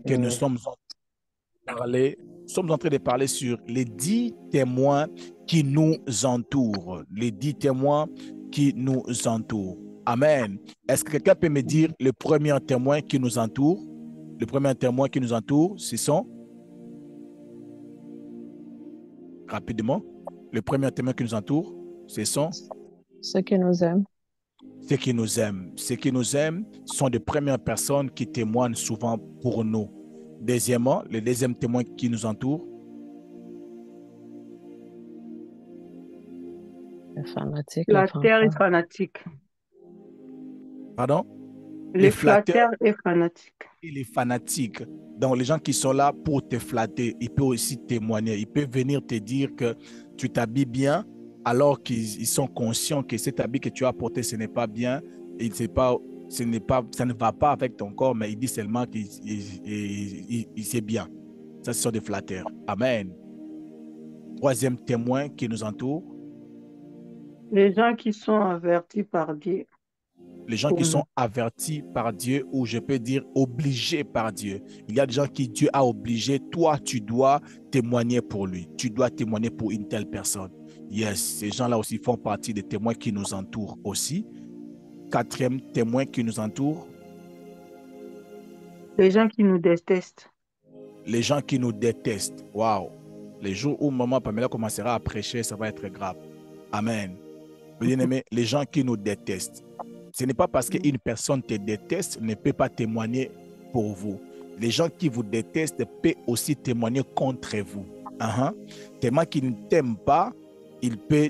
que nous Amen. sommes en train de parler sur les 10 témoins qui nous entourent. Les 10 témoins qui nous entourent. Amen. Est-ce que quelqu'un peut me dire le premier témoin qui nous entoure? Le premier témoin qui nous entoure, ce sont, rapidement, le premier témoin qui nous entoure, ce sont Ceux qui nous aiment. ceux qui nous aiment. Ceux qui nous aiment sont des premières personnes qui témoignent souvent pour nous. Deuxièmement, le deuxième témoin qui nous entoure, Les fanatiques, les Flatteurs et fanfarons. fanatiques. pardon, Les flatteurs flatteurs et fanatiques. et les fanatiques. Donc, les gens qui sont là pour te flatter, ils peuvent aussi témoigner. Ils peuvent venir te dire que tu t'habilles bien alors qu'ils sont conscients que cet habit que tu as porté, ce n'est pas bien. Et ça ne va pas avec ton corps, mais ils disent seulement qu'il c'est bien. Ça, ce sont des flatteurs. Amen. Troisième témoin qui nous entoure, Les gens qui sont avertis par Dieu. les gens qui sont avertis par Dieu, ou je peux dire obligés par Dieu. Il y a des gens qui Dieu a obligé. Toi, tu dois témoigner pour lui. Tu dois témoigner pour une telle personne. Yes, ces gens-là aussi font partie des témoins qui nous entourent aussi. Quatrième témoin qui nous entoure, Les gens qui nous détestent. les gens qui nous détestent. Waouh! Les jours où maman Pamela commencera à prêcher, ça va être grave. Amen. Bien-aimé, les gens qui nous détestent. Ce n'est pas parce qu'une personne te déteste, ne peut pas témoigner pour vous. Les gens qui vous détestent peuvent aussi témoigner contre vous. Tellement qu'ils ne t'aiment pas, il peut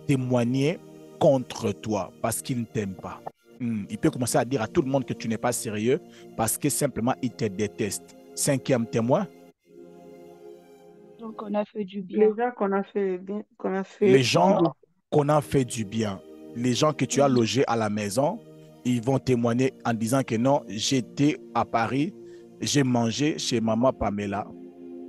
témoigner contre toi parce qu'il ne t'aime pas. Il peut commencer à dire à tout le monde que tu n'es pas sérieux parce que simplement il te déteste. Cinquième témoin. Donc, on a fait du bien. Les gens qu'on a fait bien, Les gens qu'on a fait du bien. Les gens que tu as logés à la maison, ils vont témoigner en disant que non, j'étais à Paris, j'ai mangé chez maman Pamela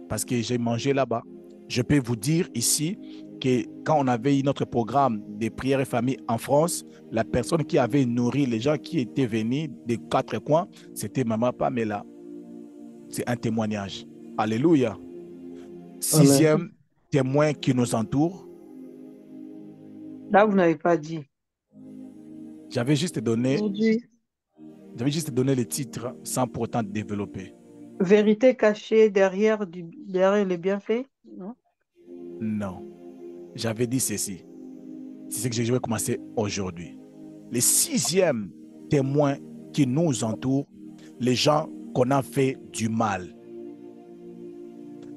parce que j'ai mangé là-bas. Je peux vous dire ici que quand on avait eu notre programme de prière et famille en France, la personne qui avait nourri les gens qui étaient venus des 4 coins, c'était maman Pamela. C'est un témoignage. Alléluia. Sixième témoin qui nous entoure. Là, vous n'avez pas dit. J'avais juste donné Aujourd'hui, le titre sans pourtant développer. Vérité cachée derrière les bienfaits, non? Non. J'avais dit ceci. C'est ce que je vais commencer aujourd'hui. Le sixième témoin qui nous entoure, les gens qu'on a fait du mal.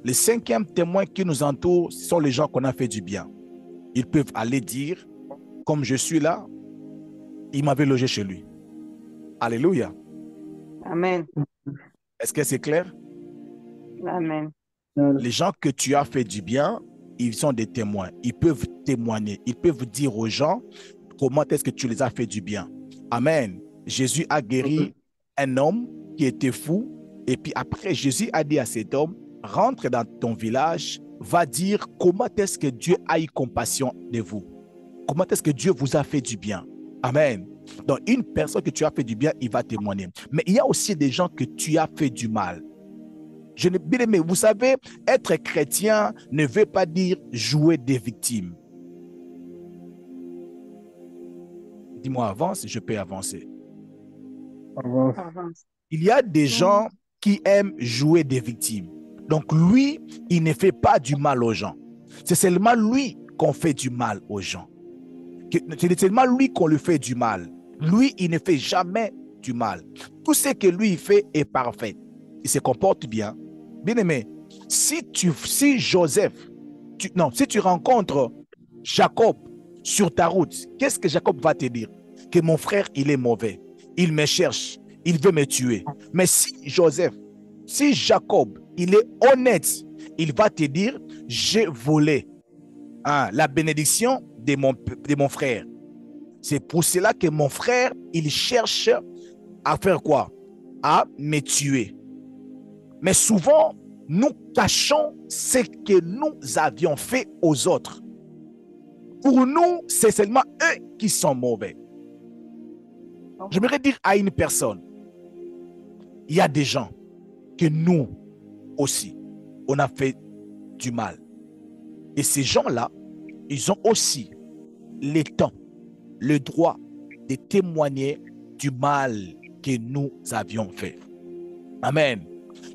Le cinquième témoin qui nous entoure sont les gens qu'on a fait du bien. Ils peuvent aller dire, comme je suis là, il m'avait logé chez lui. Alléluia. Amen. Est-ce que c'est clair? Amen. Les gens que tu as fait du bien, ils sont des témoins. Ils peuvent témoigner. Ils peuvent dire aux gens comment est-ce que tu les as fait du bien. Amen. Jésus a guéri un homme qui était fou. Et puis après, Jésus a dit à cet homme, rentre dans ton village, va dire comment est-ce que Dieu a eu compassion de vous. Comment est-ce que Dieu vous a fait du bien. Amen. Donc, une personne que tu as fait du bien, il va témoigner. Mais il y a aussi des gens que tu as fait du mal. Bien aimé, vous savez, être chrétien ne veut pas dire jouer des victimes. Dis-moi, avance, je peux avancer. Avance. Il y a des gens qui aiment jouer des victimes. Donc lui, il ne fait pas du mal aux gens. C'est seulement lui qu'on fait du mal aux gens. C'est seulement lui qu'on lui fait du mal. Lui, il ne fait jamais du mal. Tout ce que lui fait est parfait. Il se comporte bien. Bien aimé, si tu rencontres Jacob sur ta route, qu'est-ce que Jacob va te dire? Que mon frère, il est mauvais. Il me cherche. Il veut me tuer. Mais si Jacob, il est honnête, il va te dire, j'ai volé la bénédiction de mon frère. C'est pour cela que mon frère, il cherche à faire quoi? À me tuer. Mais souvent, nous cachons ce que nous avions fait aux autres. Pour nous, c'est seulement eux qui sont mauvais. J'aimerais dire à une personne, il y a des gens, que nous aussi, on a fait du mal. Et ces gens-là, ils ont aussi le temps, le droit de témoigner du mal que nous avions fait. Amen.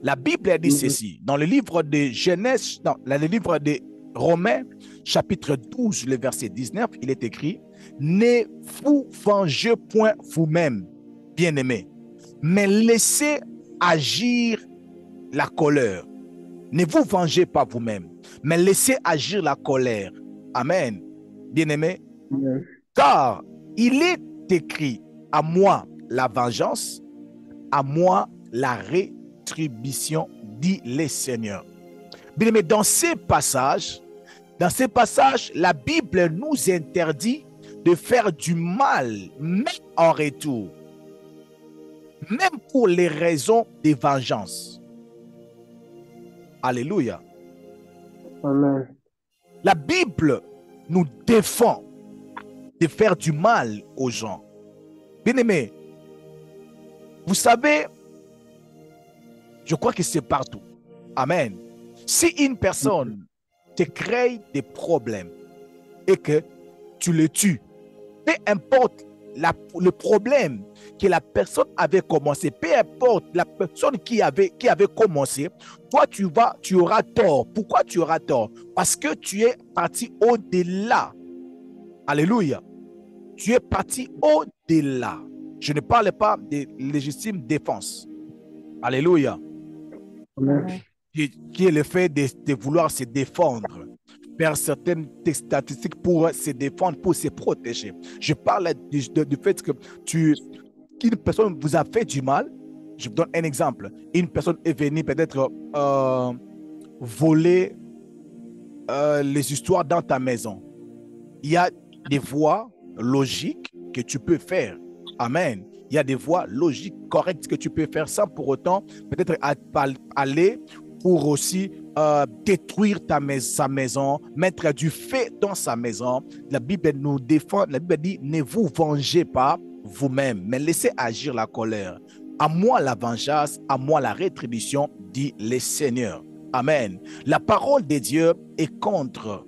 La Bible dit ceci, dans le livre de Genèse, dans le livre de Romains, chapitre 12, le verset 19, il est écrit, « Ne vous vengez point vous-même, bien-aimés, mais laissez agir la colère. Ne vous vengez pas vous-même, mais laissez agir la colère. » Amen. Bien-aimés, car il est écrit, à moi la vengeance, à moi la rétribution, dit le Seigneur. Bien-aimés, dans ces passages, la Bible nous interdit de faire du mal, même en retour, même pour les raisons de vengeance. Alléluia. Amen. La Bible nous défend de faire du mal aux gens. Bien-aimés, vous savez, je crois que c'est partout. Amen. Si une personne te crée des problèmes et que tu le tues, peu importe le problème que la personne avait commencé, peu importe la personne qui avait commencé, toi tu auras tort. Pourquoi tu auras tort? Parce que tu es parti au-delà. Alléluia. Tu es parti au-delà. Je ne parle pas de légitime défense. Alléluia. Amen. Qui est le fait de vouloir se défendre, faire certaines statistiques pour se défendre, pour se protéger. Je parle du fait que qu'une personne vous a fait du mal. Je vous donne un exemple. Une personne est venue peut-être voler les histoires dans ta maison. Il y a des voies logiques que tu peux faire. Amen. Il y a des voies logiques correctes que tu peux faire sans pour autant peut-être aller pour aussi détruire sa maison, mettre du feu dans sa maison. La Bible nous défend, la Bible dit, ne vous vengez pas vous-même, mais laissez agir la colère. À moi la vengeance, à moi la rétribution, dit le Seigneur. Amen. La parole de Dieu est contre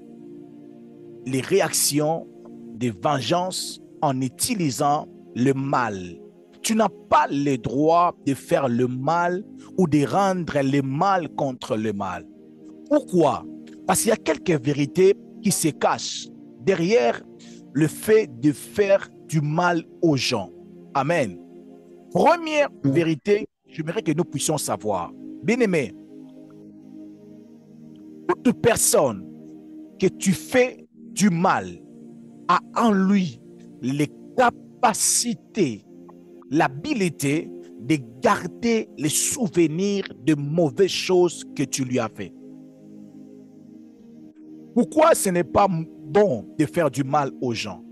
les réactions de vengeance en utilisant le mal. Tu n'as pas le droit de faire le mal ou de rendre le mal contre le mal. Pourquoi? Parce qu'il y a quelques vérités qui se cachent derrière le fait de faire du mal aux gens. Amen. Première vérité, j'aimerais que nous puissions savoir. Bien-aimé, toute personne que tu fais du mal a en lui les capacités, l'habilité de garder les souvenirs de mauvaises choses que tu lui as fait. Pourquoi ce n'est pas bon de faire du mal aux gens?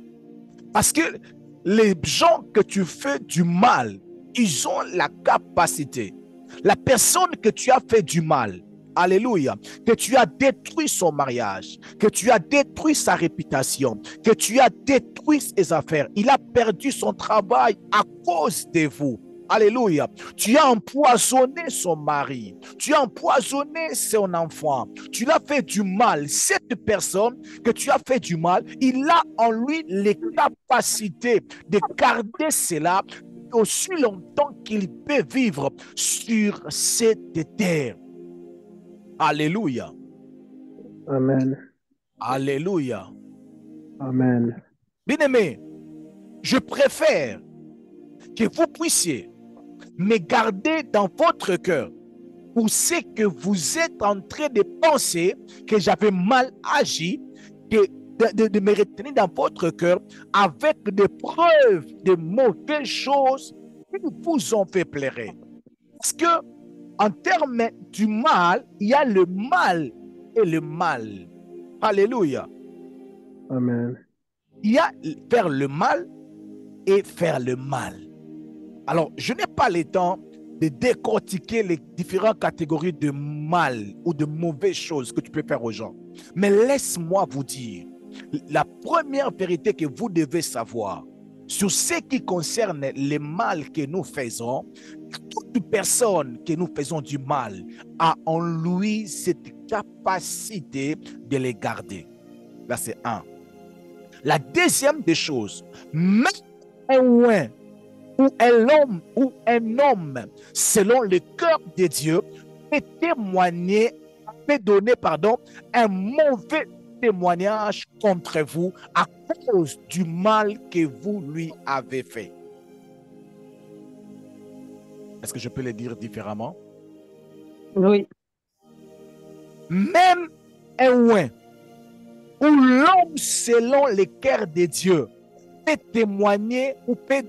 Parce que les gens que tu fais du mal, ils ont la capacité. La personne que tu as fait du mal, alléluia, que tu as détruit son mariage, que tu as détruit sa réputation, que tu as détruit ses affaires. Il a perdu son travail à cause de vous. Alléluia. Tu as empoisonné son mari. Tu as empoisonné son enfant. Tu l'as fait du mal. Cette personne que tu as fait du mal, il a en lui les capacités de garder cela aussi longtemps qu'il peut vivre sur cette terre. Alléluia. Amen. Alléluia. Amen. Bien-aimé, je préfère que vous puissiez me garder dans votre cœur pour ce que vous êtes en train de penser que j'avais mal agi, de me retenir dans votre cœur avec des preuves de mauvaises choses qui vous ont fait pleurer. Parce que en termes du mal, il y a le mal et le mal. Alléluia. Amen. Il y a faire le mal et faire le mal. Alors, je n'ai pas le temps de décortiquer les différentes catégories de mal ou de mauvaises choses que tu peux faire aux gens. Mais laisse-moi vous dire, la première vérité que vous devez savoir sur ce qui concerne le mal que nous faisons, toute toute personne que nous faisons du mal a en lui cette capacité de les garder. Là, c'est un. La deuxième des choses, même un oin ou un homme, selon le cœur de Dieu, peut donner un mauvais témoignage contre vous à cause du mal que vous lui avez fait. Est-ce que je peux le dire différemment? Oui. Même un oin ou l'homme selon le cœur de Dieu peut témoigner ou peut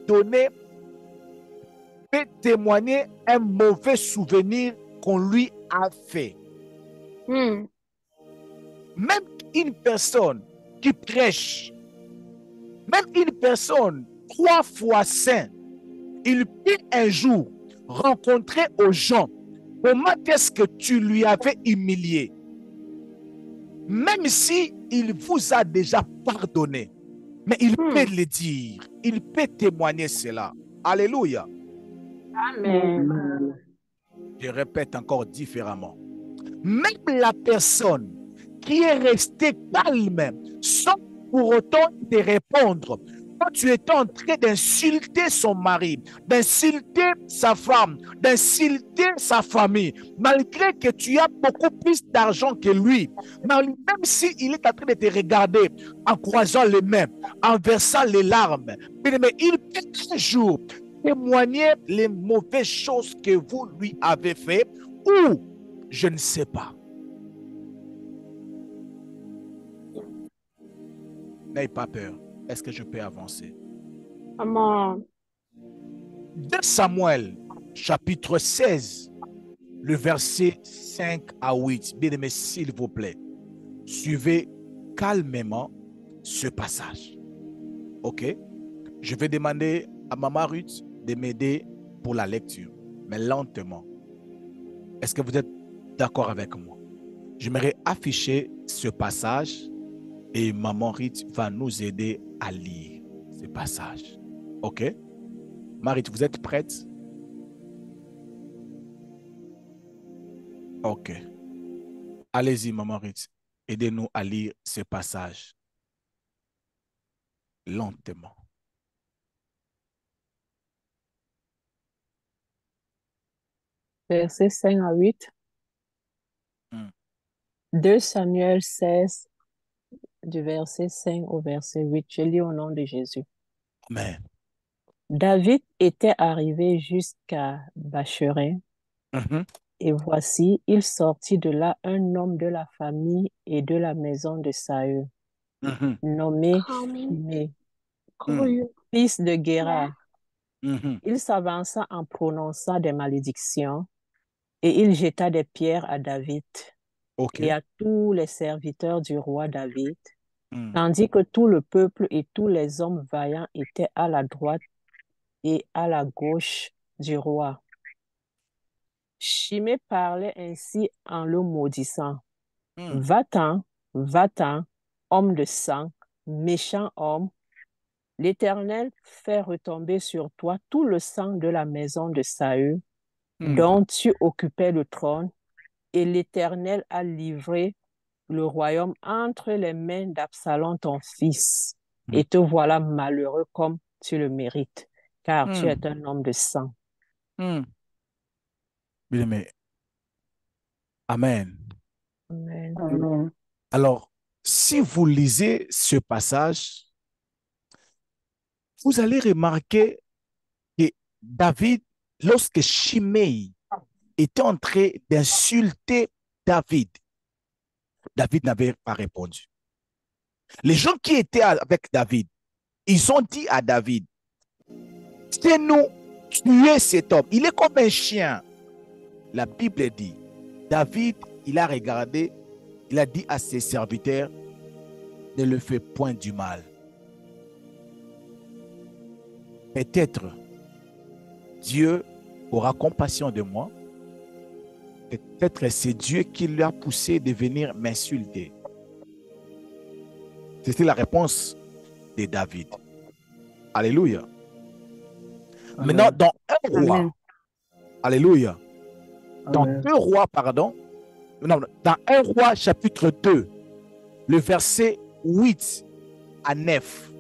témoigner un mauvais souvenir qu'on lui a fait. Hmm. Même une personne qui prêche, même une personne 3 fois saint, il peut un jour rencontrer aux gens comment est-ce que tu lui avais humilié. Même si il vous a déjà pardonné, mais il peut le dire, il peut témoigner cela. Alléluia. Amen. Amen. Je répète encore différemment. Même la personne qui est restée calme sans pour autant te répondre, quand tu es en train d'insulter son mari, d'insulter sa femme, d'insulter sa famille, malgré que tu as beaucoup plus d'argent que lui, même s'il est en train de te regarder en croisant les mains, en versant les larmes, mais il peut toujours témoigner les mauvaises choses que vous lui avez fait, ou je ne sais pas. N'ayez pas peur. Est-ce que je peux avancer? Amen. 2 Samuel, chapitre 16, le verset 5 à 8. Bien aimé, s'il vous plaît, suivez calmement ce passage. OK? Je vais demander à Maman Ruth de m'aider pour la lecture, mais lentement. Est-ce que vous êtes d'accord avec moi? J'aimerais afficher ce passage et Maman Ruth va nous aider à lire ce passage. OK? Marit, vous êtes prête? OK. Allez-y, Maman Ruth. Aidez-nous à lire ce passage lentement. Versets 5 à 8. 2 Samuel 16, du verset 5 au verset 8. Je lis au nom de Jésus. Amen. David était arrivé jusqu'à Bacherin, et voici, il sortit de là un homme de la famille et de la maison de Saül, nommé Shimei, fils de Guéra. Il s'avança en prononçant des malédictions et il jeta des pierres à David et à tous les serviteurs du roi David, tandis que tout le peuple et tous les hommes vaillants étaient à la droite et à la gauche du roi. Shimei parlait ainsi en le maudissant. Va-t'en, va-t'en, homme de sang, méchant homme. L'Éternel fait retomber sur toi tout le sang de la maison de Saül, dont tu occupais le trône, et l'Éternel a livré le royaume entre les mains d'Absalom ton fils, et te voilà malheureux comme tu le mérites, car tu es un homme de sang. Bien aimé. Amen. Amen. Amen. Alors, si vous lisez ce passage, vous allez remarquer que David, lorsque Shimei était en train d'insulter David, David n'avait pas répondu. Les gens qui étaient avec David, ils ont dit à David, c'est nous tuer cet homme. Il est comme un chien. La Bible dit, David, il a regardé, il a dit à ses serviteurs, ne le fais point du mal. Peut-être Dieu aura compassion de moi. Peut-être c'est Dieu qui l'a poussé de venir m'insulter. C'était la réponse de David. Alléluia. Amen. Maintenant, dans un roi, Amen. Alléluia. Dans Amen. 2 Rois, pardon. Non, dans 1 Roi chapitre 2, le verset 8 à 9.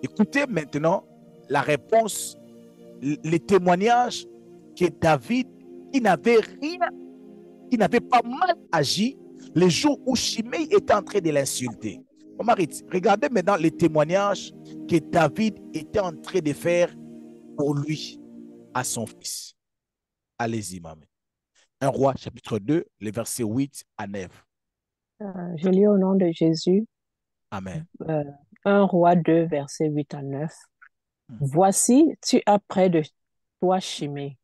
Écoutez maintenant la réponse, les témoignages que David, qui n'avait rien, qui n'avait pas mal agi les jours où Shimei était en train de l'insulter. Regardez maintenant les témoignages que David était en train de faire pour lui, à son fils. Allez-y, maman. 1 Roi, chapitre 2, les versets 8 à 9. Je lis au nom de Jésus. Amen. 1 Roi 2, versets 8 à 9. Voici, tu as près de toi Shimei,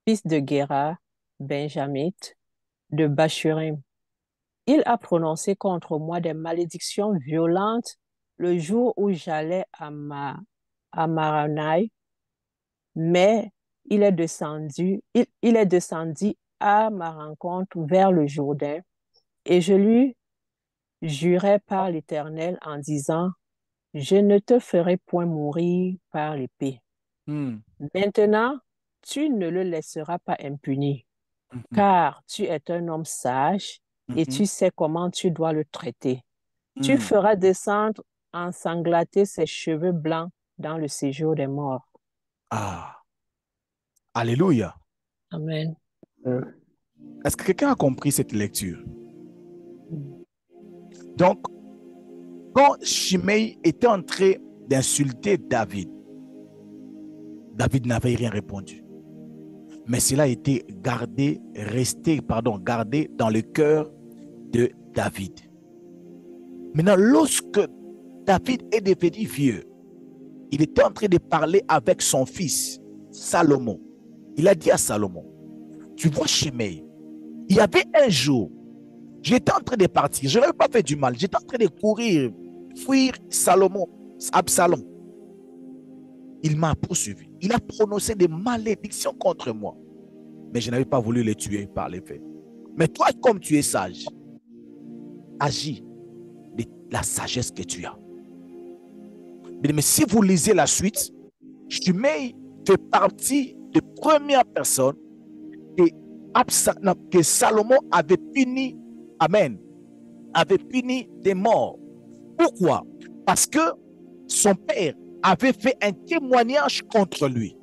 fils de Géra, benjamite, de Bachurim. Il a prononcé contre moi des malédictions violentes le jour où j'allais à Mahanaïm, mais il est descendu à ma rencontre vers le Jourdain, et je lui jurai par l'Éternel en disant, je ne te ferai point mourir par l'épée. Maintenant, tu ne le laisseras pas impuni, car tu es un homme sage et tu sais comment tu dois le traiter. Tu feras descendre ensanglanter ses cheveux blancs dans le séjour des morts. Ah, alléluia. Amen. Est-ce que quelqu'un a compris cette lecture? Donc, quand Shimei était en train d'insulter David, David n'avait rien répondu. Mais cela a été gardé dans le cœur de David. Maintenant, lorsque David est devenu vieux, il était en train de parler avec son fils, Salomon. Il a dit à Salomon, tu vois Shimei, il y avait un jour, j'étais en train de partir, je n'avais pas fait du mal, j'étais en train de courir, fuir Absalom. Il m'a poursuivi, il a prononcé des malédictions contre moi, mais je n'avais pas voulu le tuer par les faits. Mais toi, comme tu es sage, agis de la sagesse que tu as. Mais si vous lisez la suite, Shimei fait partie des premières personnes que Salomon avait puni, amen, avait puni des morts. Pourquoi? Parce que son père avait fait un témoignage contre lui.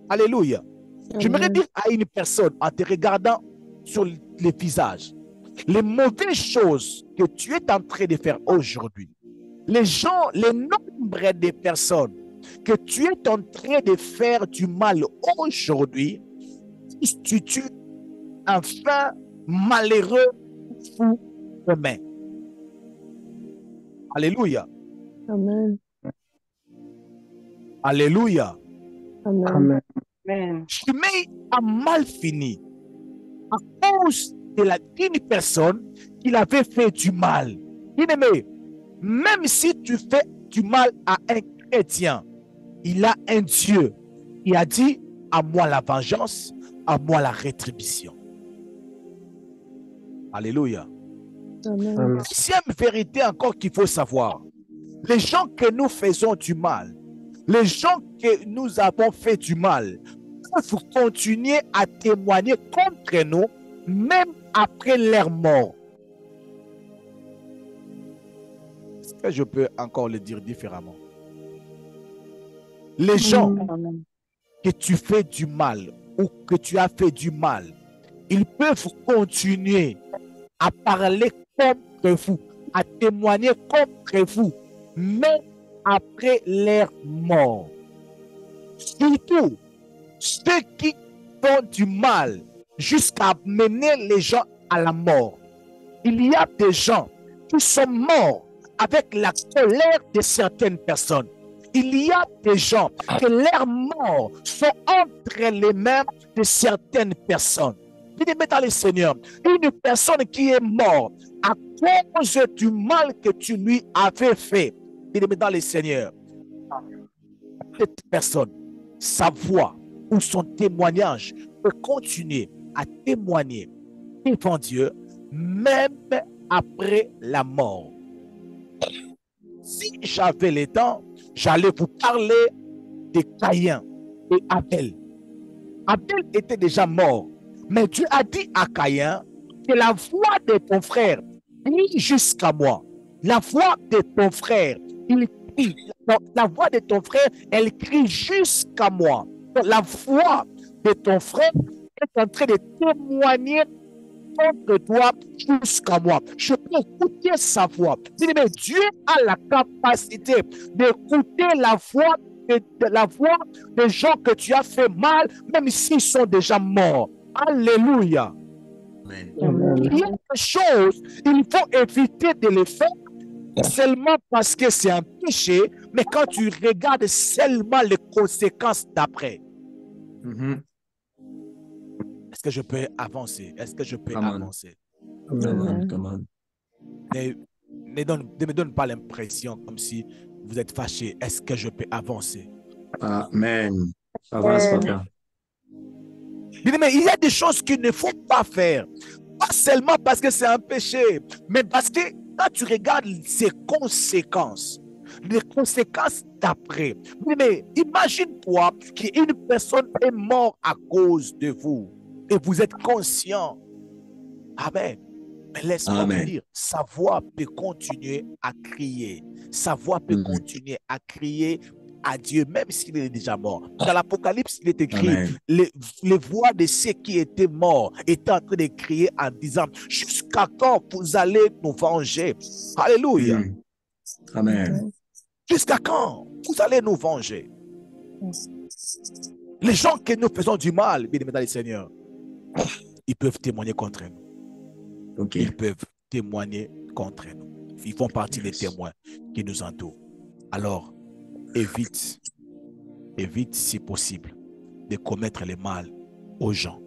Alléluia. J'aimerais dire à une personne, en te regardant sur les visages, les mauvaises choses que tu es en train de faire aujourd'hui, les nombres de personnes que tu es en train de faire du mal aujourd'hui, constituent enfin malheureux fou demain. Alléluia. Amen. Alléluia. Amen. Amen. Shimei a mal fini à cause d'une personne qui avait fait du mal. Bien-aimé, même si tu fais du mal à un chrétien, il a un Dieu qui a dit, à moi la vengeance, à moi la rétribution. Alléluia. Amen. Deuxième vérité encore qu'il faut savoir, les gens que nous faisons du mal, les gens que nous avons fait du mal, peuvent continuer à témoigner contre nous, même après leur mort. Est-ce que je peux encore le dire différemment? Les gens que tu fais du mal ou que tu as fait du mal, ils peuvent continuer à parler contre vous, à témoigner contre vous, même après leur mort. Surtout ceux qui font du mal jusqu'à mener les gens à la mort. Il y a des gens qui sont morts avec la colère de certaines personnes. Il y a des gens que leurs morts sont entre les mains de certaines personnes. Bien-aimé dans le Seigneur, une personne qui est morte à cause du mal que tu lui avais fait, bien-aimé dans le Seigneur, cette personne, sa voix ou son témoignage peut continuer à témoigner devant Dieu même après la mort. Si j'avais le temps, j'allais vous parler de Caïn et Abel. Abel était déjà mort. Mais Dieu a dit à Caïn que la voix de ton frère crie jusqu'à moi. La voix de ton frère, il crie. La voix de ton frère, elle crie jusqu'à moi. Donc, la voix de ton frère est en train de témoigner contre toi jusqu'à moi. Je peux écouter sa voix. Mais Dieu a la capacité d'écouter la voix des gens que tu as fait mal, même s'ils sont déjà morts. Alléluia. Amen. Il y a des choses, il faut éviter de les faire seulement parce que c'est un péché, mais quand tu regardes seulement les conséquences d'après. Est-ce que je peux avancer? Est-ce que je peux avancer? Amen. Ne me donne pas l'impression comme si vous êtes fâché. Est-ce que je peux avancer? Amen. Avance, papa. Mais il y a des choses qu'il ne faut pas faire. Pas seulement parce que c'est un péché, mais parce que quand tu regardes ses conséquences, les conséquences d'après. Mais imagine-toi qu'une personne est morte à cause de vous et vous êtes conscient. Amen. Mais laisse-moi te dire, sa voix peut continuer à crier. Sa voix peut continuer à crier à Dieu, même s'il est déjà mort. Dans l'Apocalypse, il est écrit, les voix de ceux qui étaient morts étaient en train de crier en disant, jusqu'à quand vous allez nous venger? Alléluia. Amen. Jusqu'à quand vous allez nous venger? Les gens que nous faisons du mal, bien aimés dans le Seigneur, ils peuvent témoigner contre nous. Ils peuvent témoigner contre nous. Ils font partie des témoins qui nous entourent. Alors, évite si possible de commettre le mal aux gens.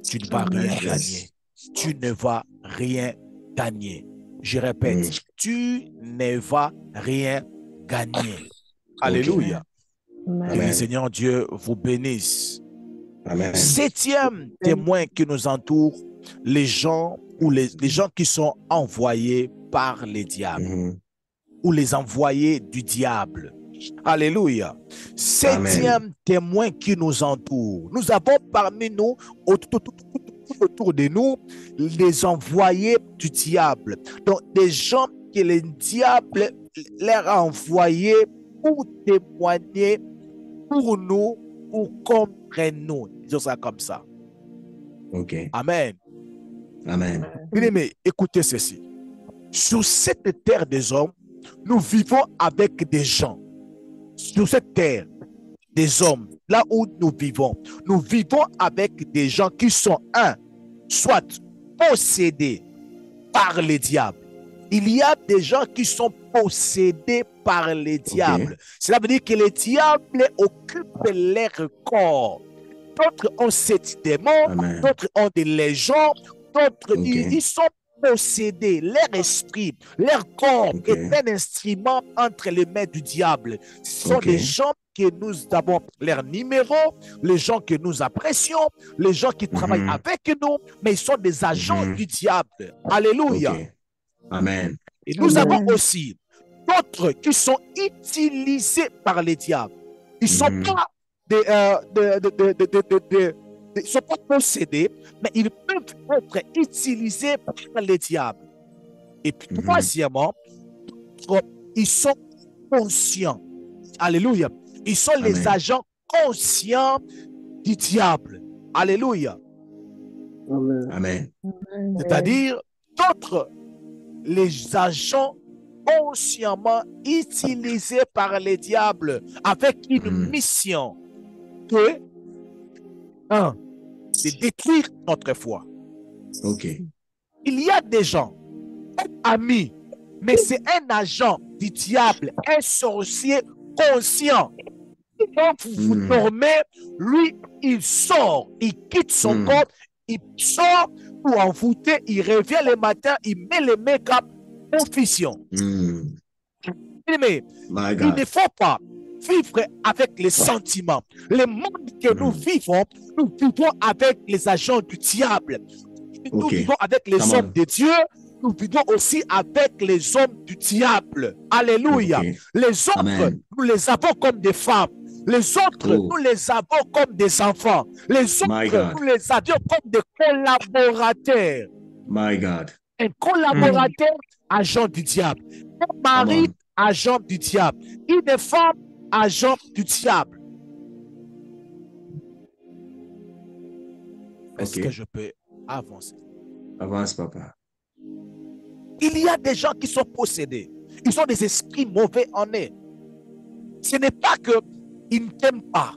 Tu ne vas rien gagner. Tu ne vas rien gagner. Je répète, tu ne vas rien gagner. Alléluia. Que le Seigneur Dieu vous bénisse. Amen. 7e témoin qui nous entoure, les gens qui sont envoyés par les diables ou les envoyés du diable. Alléluia. 7e témoin qui nous entoure. Nous avons parmi nous, autour de nous, les envoyés du diable. Donc, des gens que le diable leur a envoyés pour témoigner pour nous ou contre nous. Disons ça comme ça. Amen. Amen. Mais écoutez ceci. Sur cette terre des hommes, nous vivons avec des gens. Sur cette terre des hommes, là où nous vivons avec des gens qui sont soit possédés par les diables. Il y a des gens qui sont possédés par les diables. Cela veut dire que les diables occupent leur corps. D'autres ont sept démons, d'autres ont des légions, d'autres ils sont possédés. Leur esprit, leur corps est un instrument entre les mains du diable. Ce sont des gens que nous avons leur numéro, les gens que nous apprécions, les gens qui travaillent avec nous, mais ils sont des agents du diable. Alléluia. Amen. Et nous avons aussi d'autres qui sont utilisés par les diables. Ils ne sont pas ils sont pas possédés, mais ils peuvent être utilisés par les diables. Et puis, troisièmement, ils sont conscients. Alléluia. Ils sont les agents conscients du diable. Alléluia. Amen. C'est-à-dire, d'autres, les agents consciemment utilisés par les diables avec une mission de détruire notre foi. Il y a des gens, amis, mais c'est un agent du diable, un sorcier conscient. Quand vous dormez, lui, il sort, il quitte son corps, il sort pour envoûter, il revient le matin, il met le make-up en fission. Mais il ne faut pas vivre avec les sentiments. Le monde que nous vivons avec les agents du diable. Nous vivons avec les hommes de Dieu. Nous vivons aussi avec les hommes du diable. Alléluia. Les autres, nous les avons comme des femmes. Les autres, nous les avons comme des enfants. Les autres, nous les avions comme des collaborateurs. My God. Un collaborateur, agent du diable. Un mari, agent du diable. Une femme, agent du diable. Est-ce que je peux avancer? Avance, papa. Il y a des gens qui sont possédés. Ils ont des esprits mauvais en eux. Ce n'est pas qu'ils ne t'aiment pas.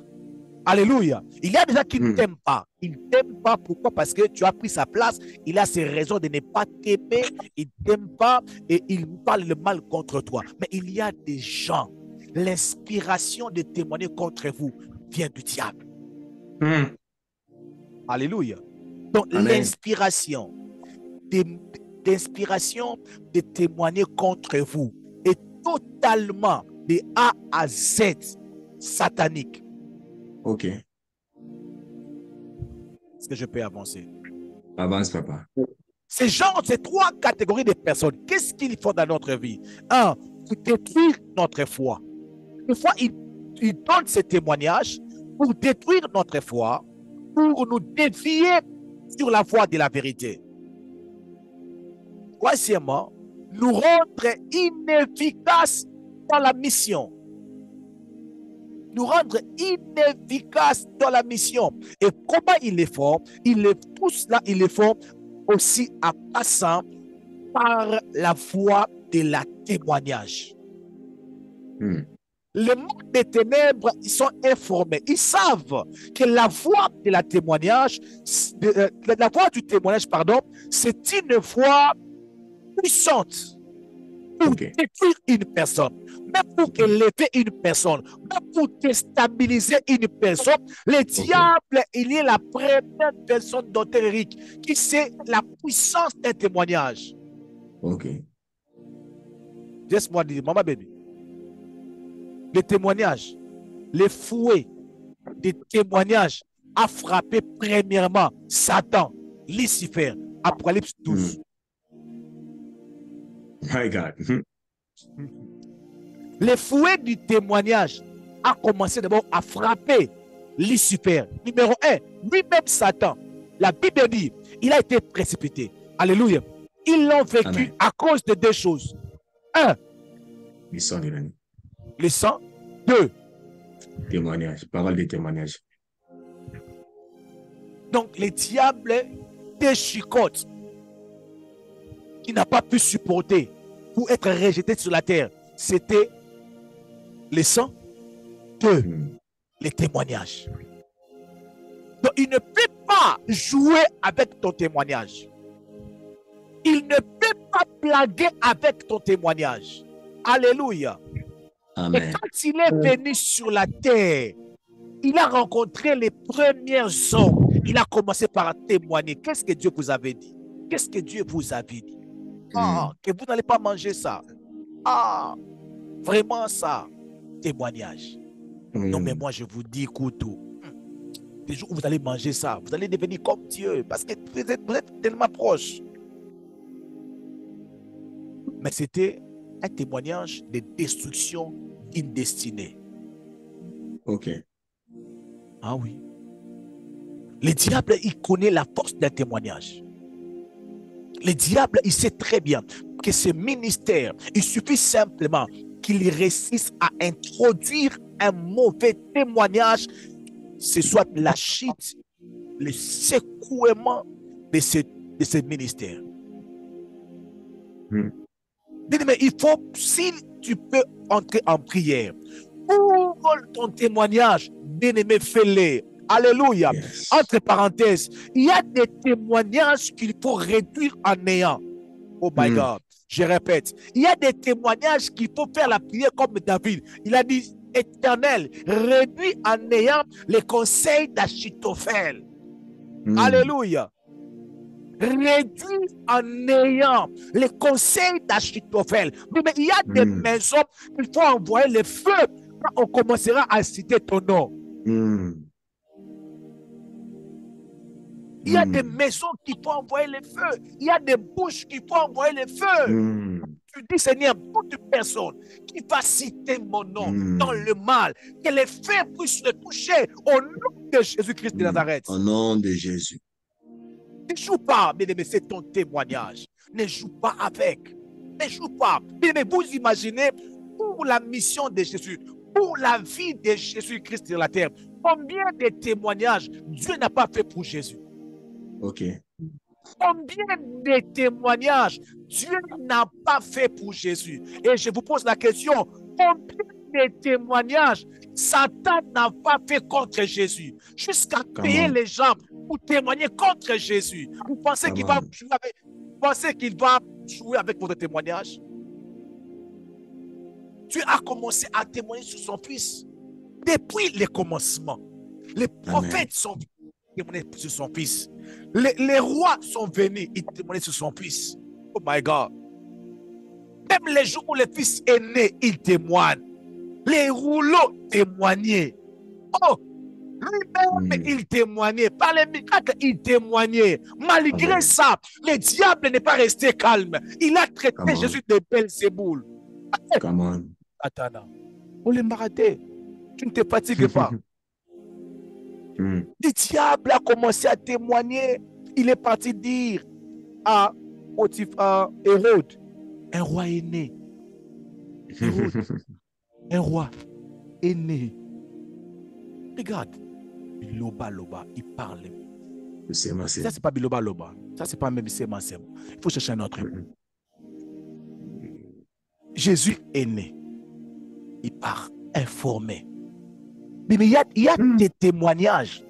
Alléluia. Il y a des gens qui ne t'aiment pas. Ils ne t'aiment pas. Pourquoi? Parce que tu as pris sa place. Il a ses raisons de ne pas t'aimer. Il ne t'aime pas et il parle le mal contre toi. Mais il y a des gens. L'inspiration de témoigner contre vous vient du diable. Alléluia. Donc l'inspiration de témoigner contre vous est totalement de A à Z satanique. Ok. Est-ce que je peux avancer? Avance, papa. Ces gens, ces trois catégories de personnes, qu'est-ce qu'ils font dans notre vie? Un, pour détruire notre foi. Une fois, ils donnent ces témoignages pour détruire notre foi, pour nous dévier sur la voie de la vérité. Troisièmement, nous rendre inefficaces dans la mission. Nous rendre inefficaces dans la mission. Et comment ils le font? Tout cela, ils le font aussi en passant par la voie de la témoignage. Le monde des ténèbres, ils sont informés. Ils savent que la voie de la témoignage, la voie du témoignage, pardon, c'est une voie puissante pour détruire une personne, même pour élever une personne, même pour déstabiliser une personne. Le diable, il est la première personne d'auteur Eric qui sait la puissance d'un témoignage. Ok. Laisse-moi dire, maman baby. Le témoignage, le fouet des témoignages a frappé premièrement Satan, Lucifer, Apocalypse 12. My God. Le fouet du témoignage a commencé d'abord à frapper Lucifer. Numéro 1, lui-même Satan. La Bible dit, il a été précipité. Alléluia. Ils l'ont vécu Amen. à cause de deux choses. Un, Le sang de l'année. le sang. Deux, Témoignage. Parole de témoignage. donc le diable déchicote. Qui n'a pas pu supporter pour être rejeté sur la terre. C'était le sang. Deux, les témoignages. Donc il ne peut pas jouer avec ton témoignage. Il ne peut pas blaguer avec ton témoignage. Alléluia. Amen. Et quand il est venu sur la terre, il a rencontré les premiers hommes. Il a commencé par témoigner. Qu'est-ce que Dieu vous avait dit? Qu'est-ce que Dieu vous avait dit? Ah, que vous n'allez pas manger ça. Ah, vraiment ça. Témoignage. Non, mais moi, je vous dis, Koutou, les jours où vous allez manger ça, vous allez devenir comme Dieu parce que vous êtes tellement proche. Mais c'était un témoignage de destruction d'une destinée. Ok. Ah oui. Le diable, il connaît la force d'un témoignage. Le diable, il sait très bien que ce ministère, il suffit simplement qu'il réussisse à introduire un mauvais témoignage, ce soit la chute, le secouement de ce ministère. Mais il faut, si tu peux entrer en prière, pour ton témoignage, bien-aimé, fais-le. Alléluia. Yes. Entre parenthèses, il y a des témoignages qu'il faut réduire en néant. Oh my God. Je répète, il y a des témoignages qu'il faut faire la prière comme David. Il a dit, Éternel, réduis en néant les conseils d'Achitophel. Alléluia. Réduis en néant les conseils d'Achitophel. Mais il y a des maisons qu'il faut envoyer le feu quand on commencera à citer ton nom. Il y a des maisons qu'il faut envoyer le feu. Il y a des bouches qu'il faut envoyer le feu. Tu dis, Seigneur, toute personne qui va citer mon nom dans le mal, que les faits puissent le toucher au nom de Jésus-Christ de Nazareth. Au nom de Jésus. Ne joue pas, bien-aimé, c'est ton témoignage. Ne joue pas avec. Ne joue pas. Bien-aimé, vous imaginez, pour la mission de Jésus, pour la vie de Jésus-Christ sur la terre, combien de témoignages Dieu n'a pas fait pour Jésus? OK. Combien de témoignages Dieu n'a pas fait pour Jésus? Et je vous pose la question, combien de témoignages Satan n'a pas fait contre Jésus? Jusqu'à payer les gens pour témoigner contre Jésus. Vous pensez qu'il va jouer avec, votre témoignage? Dieu a commencé à témoigner sur son fils depuis le commencement. Les prophètes sont témoignés sur son fils. Les rois sont venus, ils témoignaient sur son fils. Oh my God. Même les jours où le fils est né, il témoigne. Les rouleaux témoignaient. Oh, lui-même, il témoignait. Par les miracles, il témoignait. Malgré ça, le diable n'est pas resté calme. Il a traité Jésus de Belzéboul. Attends, on l'a raté. Tu ne te fatigues pas. Le diable a commencé à témoigner. Il est parti dire à Hérode, un roi est né. Hérode, un roi est né. Regarde, Biloba Loba, il parle. Ça, c'est pas Biloba Loba. Ça, c'est pas même Sema. Il faut chercher un autre mot. Jésus est né. Il part informé. Mais il y a des témoignages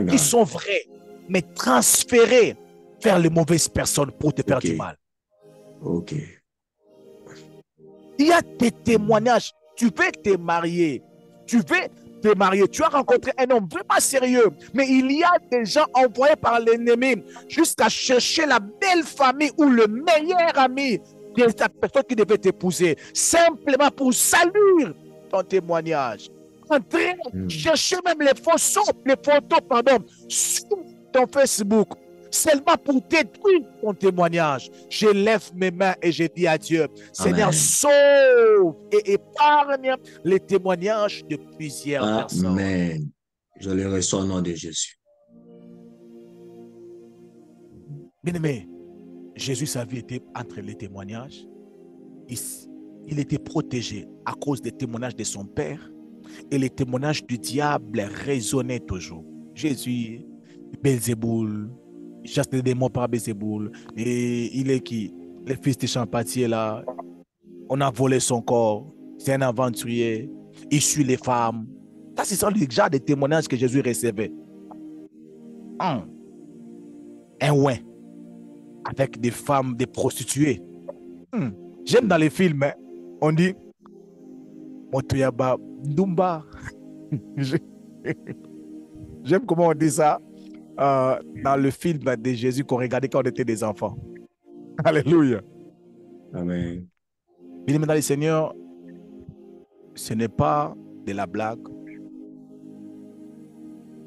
qui sont vrais, mais transférés vers les mauvaises personnes pour te faire du mal. OK. Il y a des témoignages. Tu veux te marier. Tu as rencontré un homme vraiment sérieux, mais il y a des gens envoyés par l'ennemi jusqu'à chercher la belle famille ou le meilleur ami de la personne qui devait t'épouser, simplement pour saluer ton témoignage. En train de chercher même les photos, sur ton Facebook, seulement pour détruire ton témoignage. Je lève mes mains et je dis à Dieu, Seigneur, sauve et épargne les témoignages de plusieurs personnes. Amen. Je le reçois au nom de Jésus. Bien-aimé, Jésus, sa vie était entre les témoignages. Il était protégé à cause des témoignages de son Père et les témoignages du diable résonnaient toujours. Jésus, Belzéboul, il chasse des démons par Belzéboul. Et il est qui? Le fils de Champatier là. On a volé son corps. C'est un aventurier. Il suit les femmes. Ça, ce sont les genres de témoignages que Jésus recevait. Un ouin avec des femmes, des prostituées. J'aime dans les films, hein, on dit Motoyaba Ndumba. J'aime comment on dit ça dans le film de Jésus qu'on regardait quand on était des enfants. Alléluia. Amen. Bien-aimés dans le Seigneur, ce n'est pas de la blague.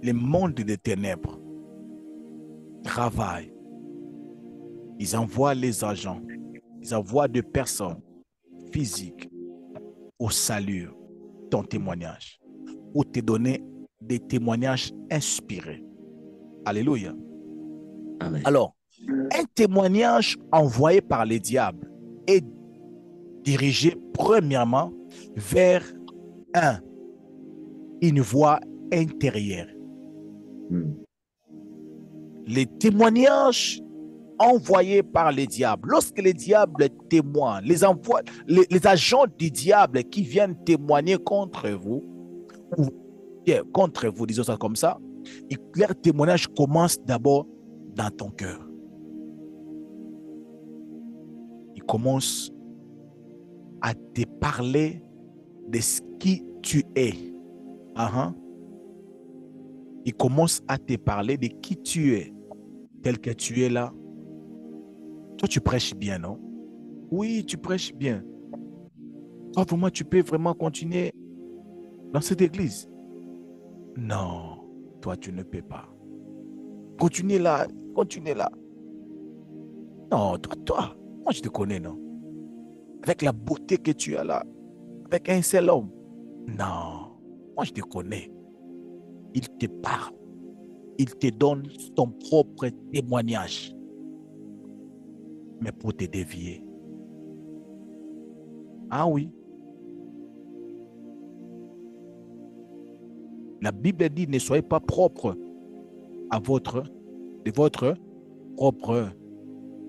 Le monde des ténèbres travaille. Ils envoient les agents, ils envoient des personnes physiques au salut ton témoignage, pour te donner des témoignages inspirés. Alléluia. Amen. Alors, un témoignage envoyé par les diables est dirigé premièrement vers une voix intérieure. Les témoignages envoyés par les diables, lorsque les diables témoignent, les agents du diable qui viennent témoigner contre vous, disons ça comme ça, leur témoignage commence d'abord dans ton cœur. Il commence à te parler de ce qui tu es. Il commence à te parler de qui tu es, tel que tu es là. Toi, tu prêches bien, non? Oui, tu prêches bien. Toi, vraiment, tu peux vraiment continuer dans cette église? Non, toi, tu ne peux pas. Continue là, continue là. Non, toi, moi, je te connais, non? avec la beauté que tu as là, avec un seul homme. Non, moi je te connais. Il te parle. Il te donne son propre témoignage. Mais pour te dévier. Ah oui. La Bible dit, ne soyez pas propre à de votre propre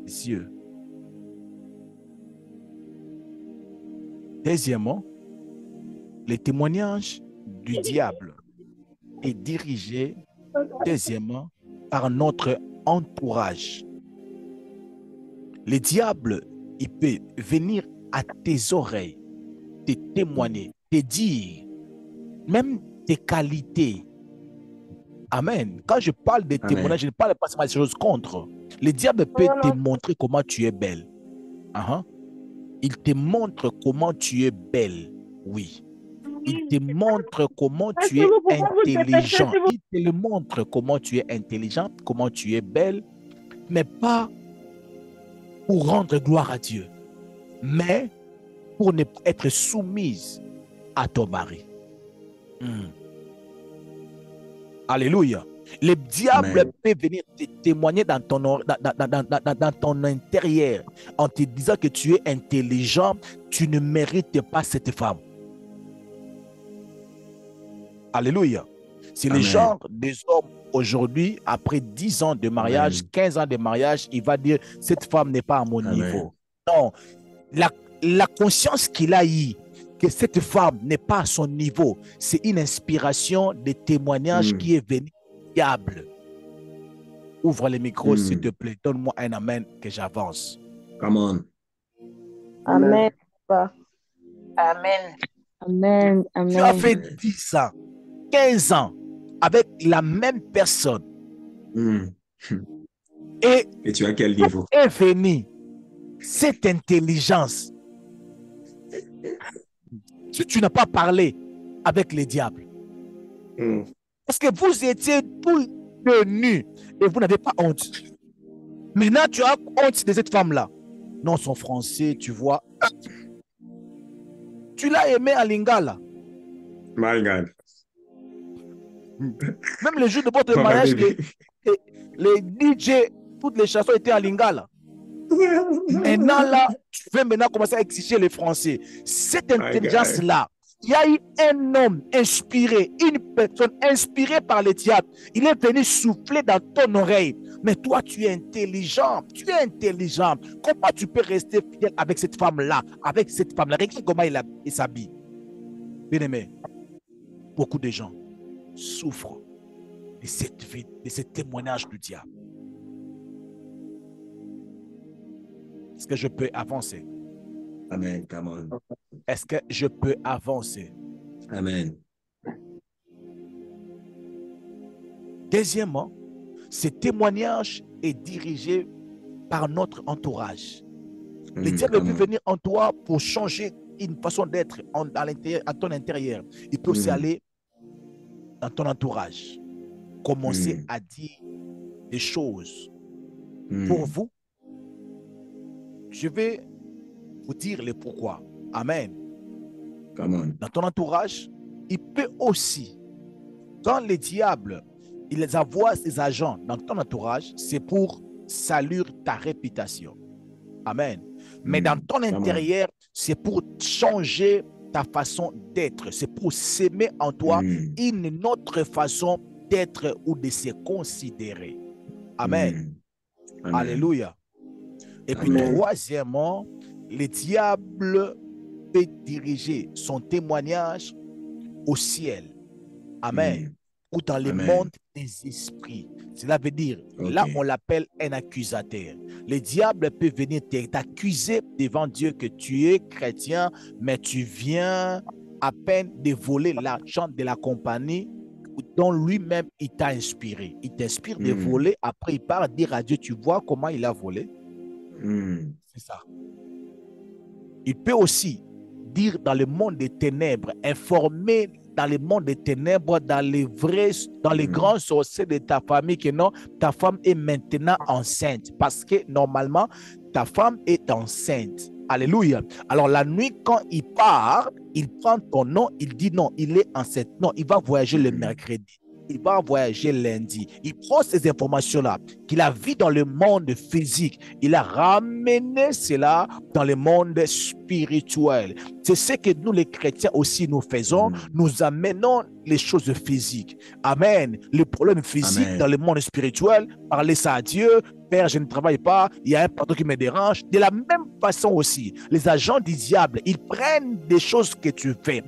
yeux. Deuxièmement, le témoignage du diable est dirigé, deuxièmement, par notre entourage. Le diable, il peut venir à tes oreilles, te témoigner, te dire, même tes qualités. Amen. Quand je parle de témoignage, je ne parle pas seulement des choses contre. Le diable peut te montrer comment tu es belle. Il te montre comment tu es belle. Oui. Il te montre comment tu es intelligent. Il te le montre comment tu es intelligent, comment tu es belle, mais pas pour rendre gloire à Dieu, mais pour ne pas être soumise à ton mari. Alléluia. Le diable peut venir te témoigner dans ton intérieur en te disant que tu es intelligent, tu ne mérites pas cette femme. Alléluia. C'est le genre des hommes aujourd'hui, après 10 ans de mariage, 15 ans de mariage, il va dire, cette femme n'est pas à mon niveau. Non, la conscience qu'il a eue, que cette femme n'est pas à son niveau, c'est une inspiration de témoignage qui est venue du diable. Ouvre les micros, s'il te plaît. Donne-moi un amen que j'avance. Come on. Amen. Amen. Amen. Amen. Tu as fait 10 ans, 15 ans avec la même personne. Et tu as quel niveau? Est venue cette intelligence. Si tu n'as pas parlé avec les diables. Parce que vous étiez tous nus et vous n'avez pas honte. Maintenant, tu as honte de cette femme-là. Non, son français, tu vois. Tu l'as aimé en lingala. My God. Même le jour de votre mariage, les DJ, toutes les chansons étaient en lingala. Maintenant, là, tu veux maintenant commencer à exiger les Français. Cette intelligence-là, il y a eu un homme inspiré, une personne inspirée par le diable. Il est venu souffler dans ton oreille. Mais toi, tu es intelligent. Tu es intelligent. Comment tu peux rester fidèle avec cette femme-là? Avec cette femme-là. Regarde comment il s'habille. Bien aimé, beaucoup de gens souffrent de cette vie, de ce témoignage du diable. Est-ce que je peux avancer? Amen. Come on. Est-ce que je peux avancer? Amen. Deuxièmement, ce témoignage est dirigé par notre entourage. Le diable peut venir en toi pour changer une façon d'être à ton intérieur. Il peut aussi aller dans ton entourage. Commencer à dire des choses pour vous. Je vais vous dire le pourquoi. Amen. Come on. Dans ton entourage, il peut aussi, quand le diable, il envoie ses agents dans ton entourage, c'est pour salir ta réputation. Amen. Mais dans ton intérieur, c'est pour changer ta façon d'être. C'est pour s'aimer en toi une autre façon d'être ou de se considérer. Amen. Alléluia. Et puis troisièmement, le diable peut diriger son témoignage au ciel. Amen. Ou dans le monde des esprits. Cela veut dire, là on l'appelle un accusateur. Le diable peut venir t'accuser devant Dieu que tu es chrétien, mais tu viens à peine de voler l'argent de la compagnie dont lui-même il t'a inspiré. Il t'inspire de voler, après il part dire à Dieu, tu vois comment il a volé? C'est ça. Il peut aussi dire dans le monde des ténèbres, informer dans le monde des ténèbres, dans les grands sorciers de ta famille, que non, ta femme est maintenant enceinte. Parce que normalement, ta femme est enceinte. Alléluia. Alors la nuit, quand il part, il prend ton nom, il dit non, il est en cette non, il va voyager le mercredi. Il va voyager lundi. Il prend ces informations-là qu'il a vues dans le monde physique. Il a ramené cela dans le monde spirituel. C'est ce que nous, les chrétiens aussi, nous faisons. Nous amenons les choses physiques. Amen. Le problème physique dans le monde spirituel, parler ça à Dieu. Père, je ne travaille pas, il y a un patron qui me dérange. De la même façon aussi, les agents du diable, ils prennent des choses que tu fais.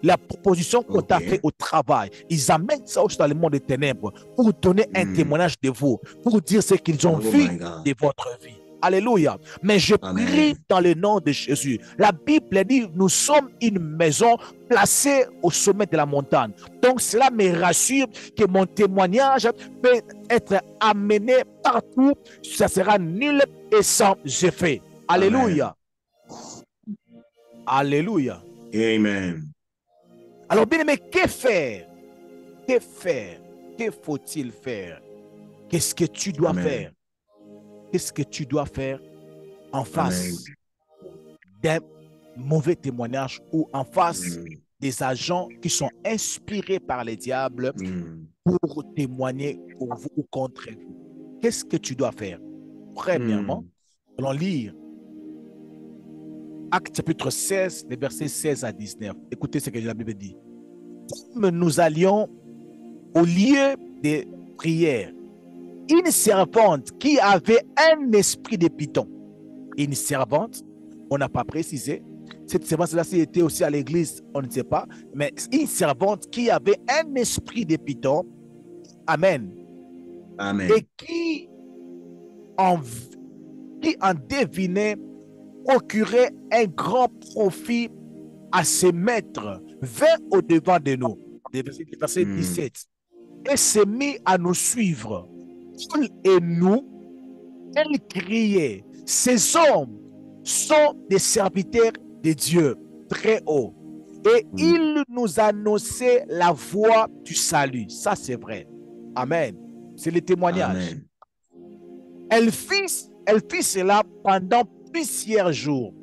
La proposition qu'on t'a fait au travail, ils amènent ça aussi dans le monde des ténèbres pour donner un témoignage de vous, pour dire ce qu'ils ont vu de votre vie. Alléluia. Mais je prie dans le nom de Jésus. La Bible dit, nous sommes une maison placée au sommet de la montagne. Donc cela me rassure que mon témoignage peut être amené partout. Ça sera nul et sans effet. Alléluia. Alléluia. Amen. Alors, bien aimé, que faire? Que faire? Que faut-il faire? Qu'est-ce que tu dois faire? Qu'est-ce que tu dois faire en face d'un mauvais témoignage ou en face des agents qui sont inspirés par les diables pour témoigner pour vous ou contre vous? Qu'est-ce que tu dois faire? Premièrement, allons lire Actes chapitre 16, les versets 16 à 19. Écoutez ce que la Bible dit. Comme nous allions au lieu de prière, une servante qui avait un esprit de python. Une servante, on n'a pas précisé. Cette servante-là, si elle était aussi à l'église, on ne sait pas. Mais une servante qui avait un esprit de python. Amen. Amen. Et qui en devinait procurer un grand profit à ses maîtres, vint au devant de nous. Verset 17. Et s'est mis à nous suivre. Paul et nous, elle criait, ces hommes sont des serviteurs de Dieu très haut. Et ils nous annonçaient la voie du salut. Ça, c'est vrai. Amen. C'est le témoignage. Amen. Elle fit cela pendant plusieurs jours.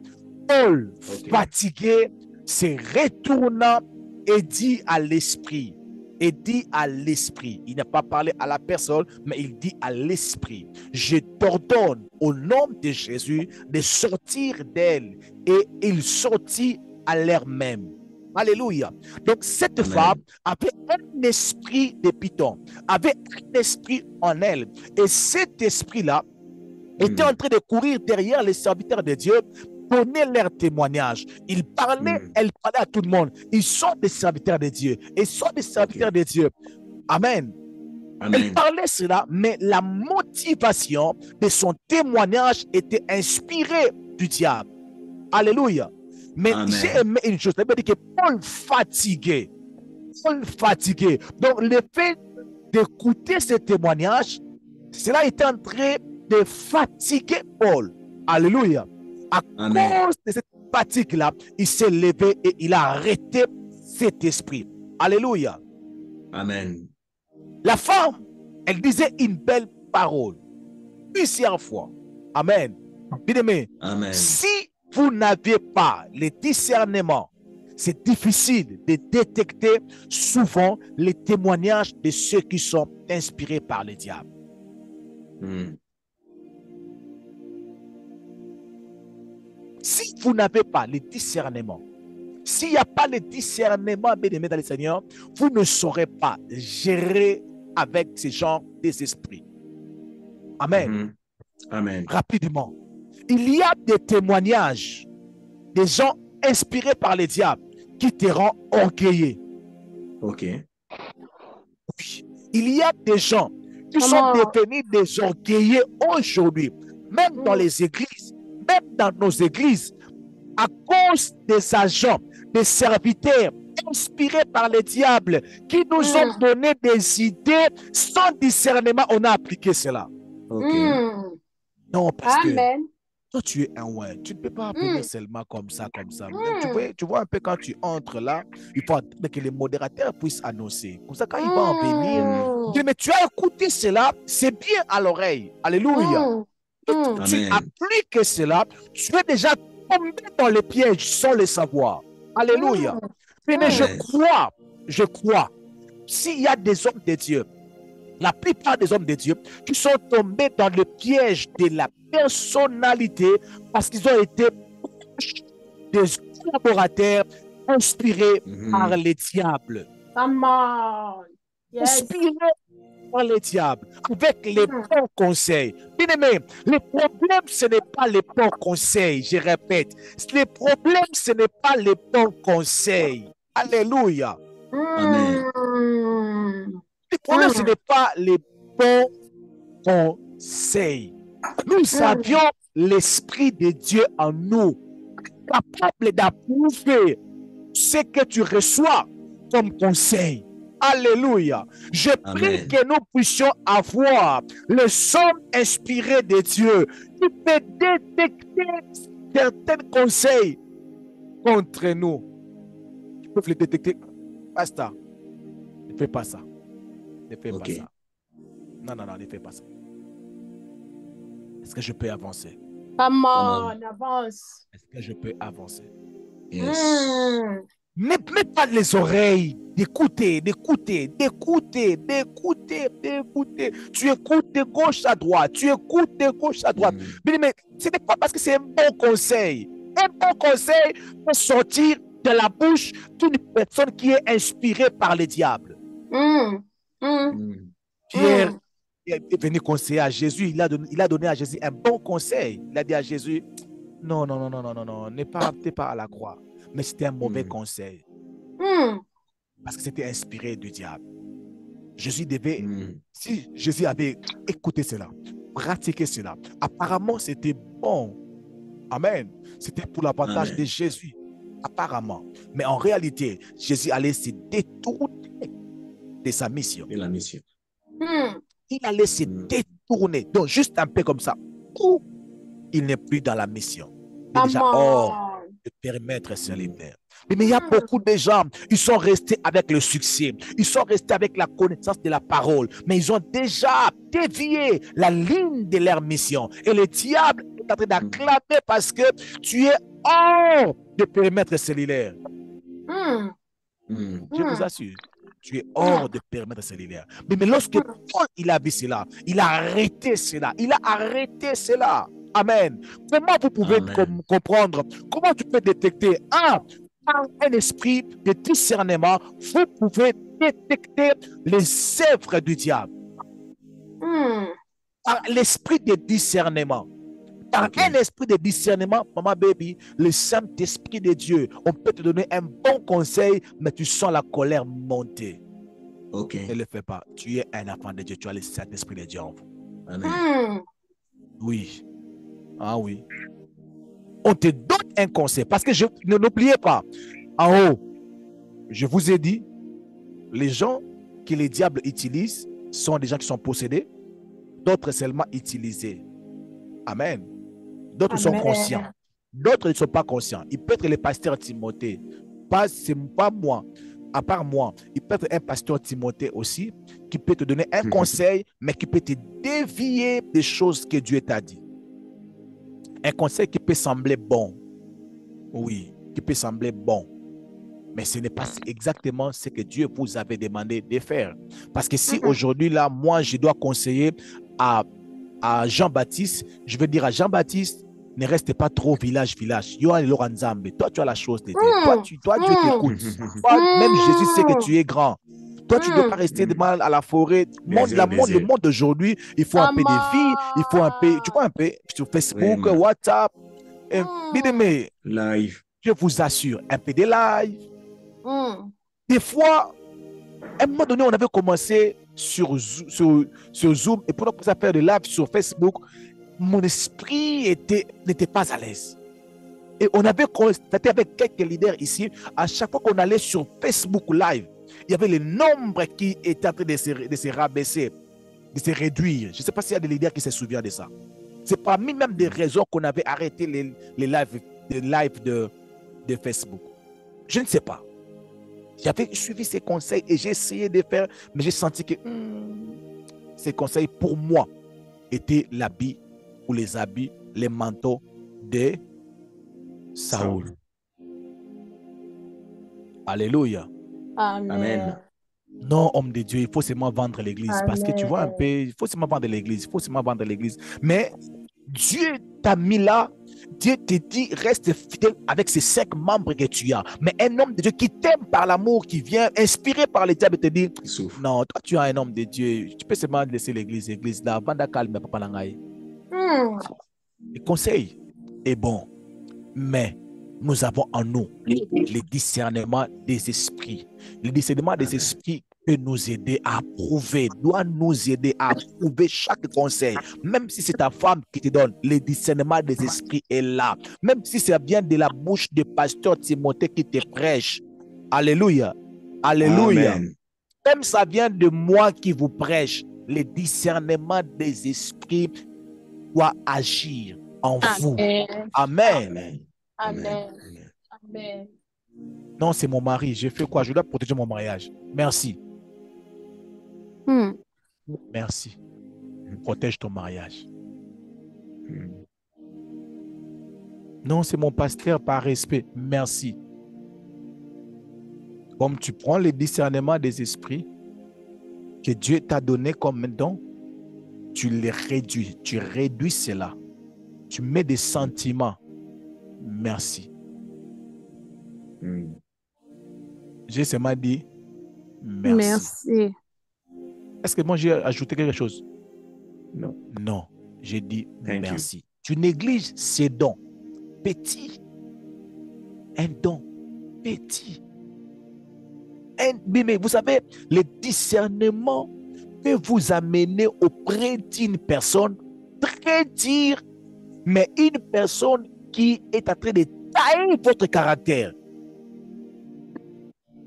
Paul, fatigué, se retourna et dit à l'esprit. Il n'a pas parlé à la personne, mais il dit à l'esprit, je t'ordonne au nom de Jésus de sortir d'elle. Et il sortit à l'heure même. Alléluia. Donc cette femme avait un esprit de python, avait un esprit en elle. Et cet esprit-là était en train de courir derrière les serviteurs de Dieu, donner leur témoignage. Elle parlait à tout le monde. Ils sont des serviteurs de Dieu. Ils sont des serviteurs de Dieu. Amen. Elle parlait cela, mais la motivation de son témoignage était inspirée du diable. Alléluia. Mais j'ai aimé une chose. Elle dit que Paul fatigué. Donc le fait d'écouter ce témoignage, cela était en train de fatiguer Paul. Alléluia. À cause de cette fatigue-là, il s'est levé et il a arrêté cet esprit. Alléluia. Amen. La femme, elle disait une belle parole plusieurs fois. Amen. Bien-aimé, si vous n'avez pas le discernement, c'est difficile de détecter souvent les témoignages de ceux qui sont inspirés par le diable. Si vous n'avez pas le discernement, s'il n'y a pas le discernement, bien-aimé dans le Seigneur, vous ne saurez pas gérer avec ce genre des esprits. Amen. Amen. Rapidement. Il y a des témoignages des gens inspirés par le diable qui te rendent orgueilleux. Oui. Il y a des gens qui sont devenus des orgueilleux aujourd'hui, même dans les églises, même dans nos églises, à cause des agents, des serviteurs inspirés par le diable qui nous ont donné des idées sans discernement. On a appliqué cela. Non, parce que toi, tu es un ouais. Tu ne peux pas venir seulement comme ça, comme ça. Tu vois un peu quand tu entres là, il faut attendre que les modérateurs puissent annoncer. Comme ça, quand il va en venir, mais tu as écouté cela, c'est bien à l'oreille. Alléluia. Tu appliques cela, tu es déjà tombé dans le piège sans le savoir. Alléluia. Mais je crois, s'il y a des hommes de Dieu, la plupart des hommes de Dieu qui sont tombés dans le piège de la personnalité parce qu'ils ont été des collaborateurs inspirés par les diables. Come on. Yes. Inspirés par les diables, avec les bons conseils. Bien aimé, le problème, ce n'est pas les bons conseils, je répète. Le problème, ce n'est pas les bons conseils. Alléluia. Amen. Le problème, ce n'est pas les bons conseils. Nous avions l'Esprit de Dieu en nous, capable d'approuver ce que tu reçois comme conseil. Alléluia. Je prie que nous puissions avoir le son inspiré de Dieu qui peut détecter certains conseils contre nous. Tu peux les détecter. Basta. Ne fais pas ça. Ne fais pas ça. Non, ne fais pas ça. Est-ce que je peux avancer? Come on, avance. Est-ce que je peux avancer? Yes. Mets pas les oreilles d'écouter. Tu écoutes de gauche à droite. Mais ce n'est pas parce que c'est un bon conseil. Un bon conseil peut sortir de la bouche d'une personne qui est inspirée par le diable. Pierre est venu conseiller à Jésus. Il a donné à Jésus un bon conseil. Il a dit à Jésus, non, n'es pas à la croix. Mais c'était un mauvais conseil. Parce que c'était inspiré du diable. Jésus devait, si Jésus avait écouté cela, pratiqué cela, apparemment c'était bon. Amen. C'était pour l'avantage de Jésus. Apparemment. Mais en réalité, Jésus allait se détourner de sa mission. De la mission. Il allait se détourner. Donc, juste un peu comme ça. Il n'est plus dans la mission. Il est déjà hors de périmètre cellulaire. Mais il y a beaucoup de gens, ils sont restés avec le succès. Ils sont restés avec la connaissance de la parole. Mais ils ont déjà dévié la ligne de leur mission. Et le diable est en train d'acclamer parce que tu es hors de périmètre cellulaire. Je vous assure. Tu es hors de périmètre cellulaire. Mais lorsque Paul il a vu cela, il a arrêté cela. Amen. Comment vous pouvez comprendre? Comment tu peux détecter par un esprit de discernement, vous pouvez détecter les œuvres du diable. Par l'esprit de discernement. Par un esprit de discernement, maman baby, le Saint-Esprit de Dieu, on peut te donner un bon conseil, mais tu sens la colère monter. Ne le fais pas. Tu es un enfant de Dieu, tu as le Saint-Esprit de Dieu en vous. Amen. Oui. Ah oui. On te donne un conseil, parce que n'oubliez pas, en haut, je vous ai dit, les gens que les diables utilisent sont des gens qui sont possédés, d'autres seulement utilisés. Amen. D'autres sont conscients. D'autres ne sont pas conscients. Il peut être le pasteur Timothée. C'est pas moi. À part moi, il peut être un pasteur Timothée aussi qui peut te donner un conseil, mais qui peut te dévier des choses que Dieu t'a dit. Un conseil qui peut sembler bon. Oui, qui peut sembler bon. Mais ce n'est pas exactement ce que Dieu vous avait demandé de faire. Parce que si aujourd'hui, là, moi, je dois conseiller à Jean-Baptiste, je veux dire à Jean-Baptiste, ne reste pas trop village. Toi, tu as la chose de dire. Toi, Dieu t'écoute. Même Jésus sait que tu es grand. Toi, tu ne dois pas rester mal à la forêt. Le monde d'aujourd'hui, il faut un peu de vie, il faut un peu, tu vois, un peu sur Facebook, WhatsApp, mais live. Je vous assure, un peu de live. Des fois, à un moment donné, on avait commencé sur Zoom et pour nous faire de live sur Facebook, mon esprit n'était pas à l'aise. Et on avait constaté avec quelques leaders ici, à chaque fois qu'on allait sur Facebook Live, il y avait le nombre qui était en train de se rabaisser, de se réduire. Je ne sais pas s'il y a des leaders qui se souviennent de ça. C'est parmi même des raisons qu'on avait arrêté les lives de Facebook. Je ne sais pas. J'avais suivi ces conseils et j'ai essayé de faire, mais j'ai senti que ces conseils pour moi étaient l'habit ou les habits, les manteaux Saoul. Alléluia. Amen. Non, homme de Dieu, il faut seulement vendre l'église. Parce que tu vois un Amen. peu, il faut seulement vendre l'église. Il faut seulement vendre l'église. Mais Dieu t'a mis là. Dieu te dit, reste fidèle avec ces 5 membres que tu as. Mais un homme de Dieu qui t'aime par l'amour, qui vient inspiré par le diable, te dit, Il souffre. non, toi tu es un homme de Dieu. Tu peux seulement laisser l'église là. Vanda calme, papa Langaï. Le conseil est bon. Mais nous avons en nous le discernement des esprits. Le discernement des esprits peut nous aider à approuver, doit nous aider à approuver chaque conseil. Même si c'est ta femme qui te donne, le discernement des esprits est là. Même si ça vient de la bouche du pasteur Timothée qui te prêche. Alléluia. Alléluia. Amen. Même ça vient de moi qui vous prêche. Le discernement des esprits doit agir en vous. Amen. Amen. Amen. Amen. Amen. Non, c'est mon mari. J'ai fait quoi? Je dois protéger mon mariage. Merci. Merci. Protège ton mariage. Non, c'est mon pasteur par respect. Merci. Comme tu prends le discernement des esprits que Dieu t'a donné comme don, tu les réduis. Tu réduis cela. Tu mets des sentiments. Merci. J'ai seulement dit merci. Merci. Est-ce que moi j'ai ajouté quelque chose? Non. Non. J'ai dit Thank merci. Tu négliges ces dons. Petits. Un don petit. Mais vous savez, le discernement peut vous amener auprès d'une personne très dure, mais une personne qui est en train de tailler votre caractère.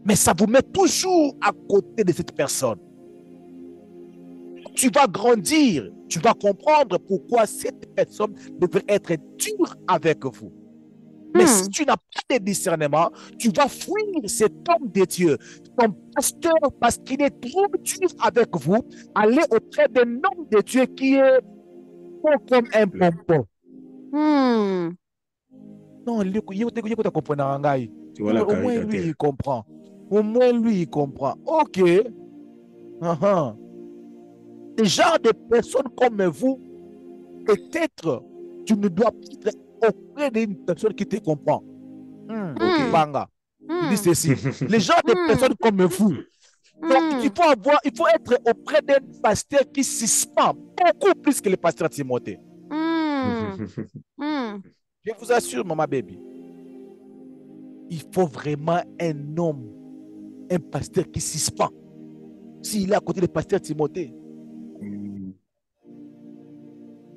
Mais ça vous met toujours à côté de cette personne. Tu vas grandir, tu vas comprendre pourquoi cette personne devrait être dure avec vous. Mais si tu n'as pas de discernement, tu vas fuir cet homme de Dieu, ton pasteur, parce qu'il est trop dur avec vous, aller auprès d'un homme de Dieu qui est bon comme un pompon. Non, Tu vois la au moins lui, caricature. il comprend. Au moins lui, il comprend. Ok. Des genres de personnes comme vous, peut-être tu ne dois pas être auprès d'une personne qui te comprend. Ok. Banga. Il dit ceci. Les genres de personnes comme vous. Donc, il faut être auprès d'un pasteur qui suspend beaucoup plus que le pasteur Timothée. Je vous assure, maman baby, il faut vraiment un homme, un pasteur qui suspend. S'il est à côté du pasteur Timothée,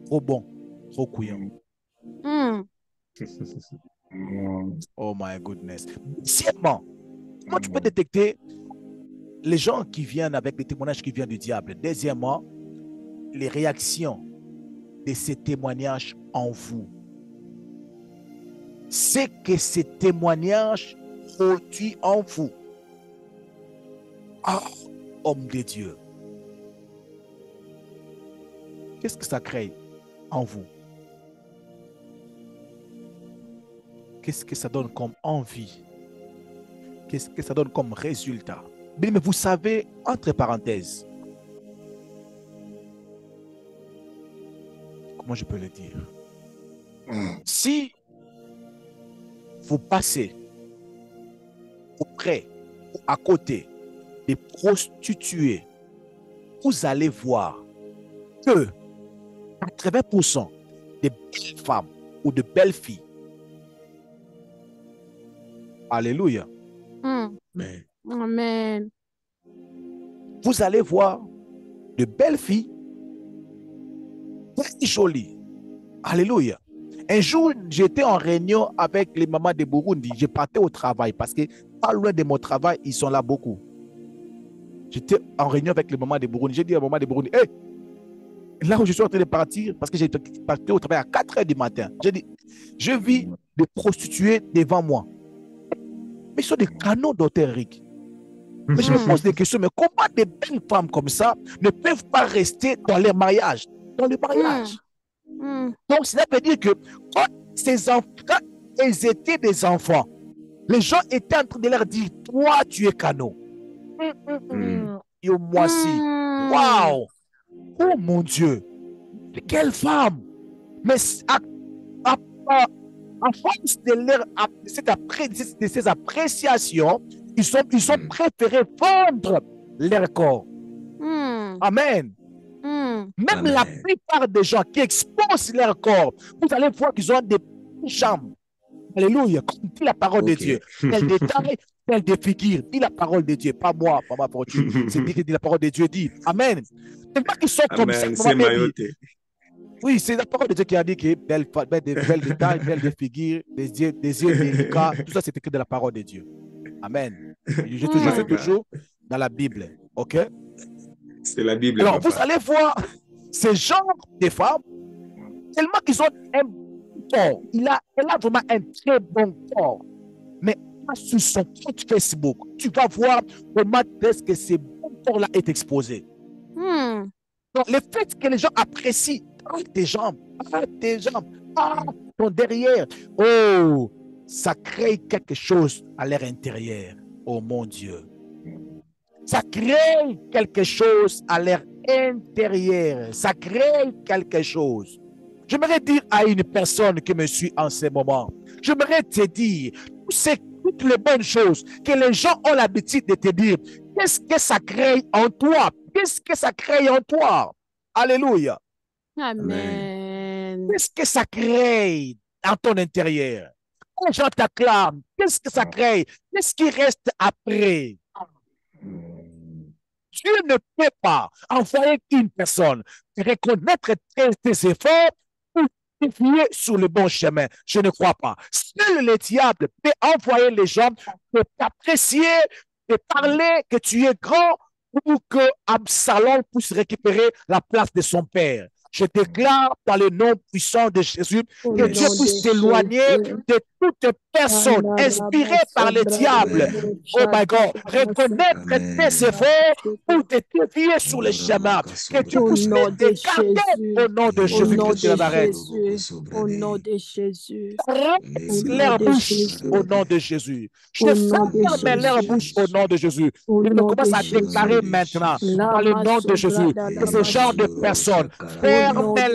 trop bon, trop couillant. Oh my goodness. Deuxièmement, comment tu peux détecter les gens qui viennent avec des témoignages qui viennent du diable? Deuxièmement, les réactions de ces témoignages en vous. C'est que ces témoignages produisent en vous. Ah, homme de Dieu. Qu'est-ce que ça crée en vous? Qu'est-ce que ça donne comme envie? Qu'est-ce que ça donne comme résultat? Mais vous savez, entre parenthèses, comment je peux le dire? Si vous passez auprès ou à côté des prostituées, vous allez voir que 80% des belles femmes ou de belles filles, alléluia, Amen. vous allez voir de belles filles très jolies, alléluia. Un jour, j'étais en réunion avec les mamans de Burundi. Je partais au travail parce que pas loin de mon travail, ils sont là beaucoup. J'étais en réunion avec les mamans de Burundi. J'ai dit à la maman de Burundi, hey, là où je suis en train de partir, parce que j'ai parti au travail à 4 h du matin. J'ai dit, je vis des prostituées devant moi. Mais ils sont des canaux d'autérique. Mais je me pose des questions, mais comment des belles femmes comme ça ne peuvent pas rester dans leur mariage? Dans le mariage. Donc, cela veut dire que quand ces enfants, ils étaient des enfants. Les gens étaient en train de leur dire, toi, tu es canot. Et moi aussi. Waouh! Oh mon Dieu! Quelle femme! Mais à force de ces appréciations, ils ont préféré vendre leur corps. Amen. Même la plupart des gens qui exposent leur corps, vous allez voir qu'ils ont des jambes. Alléluia. Comme dit la parole de Dieu. Tel détail, tel des figures. Dit la parole de Dieu. Pas moi, pas ma fortune. C'est dit que la parole de Dieu dit. Amen. C'est pas qu'ils sont comme ça. C'est mailloté. Oui, c'est la parole de Dieu qui a dit que belle détail, belle des figures, des yeux délicats. Tout ça, c'est écrit dans la parole de Dieu. Amen. Je suis toujours dans la Bible. OK? C'est la Bible. Alors, vous allez voir ces genres de femmes, tellement qu'ils ont un corps. Elle a vraiment un très bon corps. Mais sur son compte Facebook, tu vas voir comment est-ce que ce bon corps-là est exposé. Donc, le fait que les gens apprécient tes jambes, ton derrière, oh, ça crée quelque chose à leur intérieur. Oh mon Dieu. Ça crée quelque chose à leur intérieur. Ça crée quelque chose. J'aimerais dire à une personne qui me suit en ce moment, j'aimerais te dire, c'est toutes les bonnes choses que les gens ont l'habitude de te dire. Qu'est-ce que ça crée en toi? Qu'est-ce que ça crée en toi? Alléluia. Amen. Qu'est-ce que ça crée dans ton intérieur? Quand les gens t'acclament, qu'est-ce que ça crée? Qu'est-ce qui reste après? Dieu ne peut pas envoyer une personne reconnaître tes efforts ou te fier sur le bon chemin. Je ne crois pas. Seul le diable peut envoyer les gens pour t'apprécier, te parler que tu es grand ou que Absalom puisse récupérer la place de son père. Je déclare dans le nom puissant de Jésus que Dieu puisse t'éloigner de toute personne inspirée par le diable. Oh my God, reconnaître tes efforts pour te dévier sur le chemin. Que Dieu puisse t'écarter au nom de Jésus-Christ de Nazareth. Au nom de Jésus. Leur bouche au nom de Jésus. Je ferme leur bouche au nom de Jésus. Il commence à déclarer maintenant dans le nom de Jésus que ce genre de personnes ferment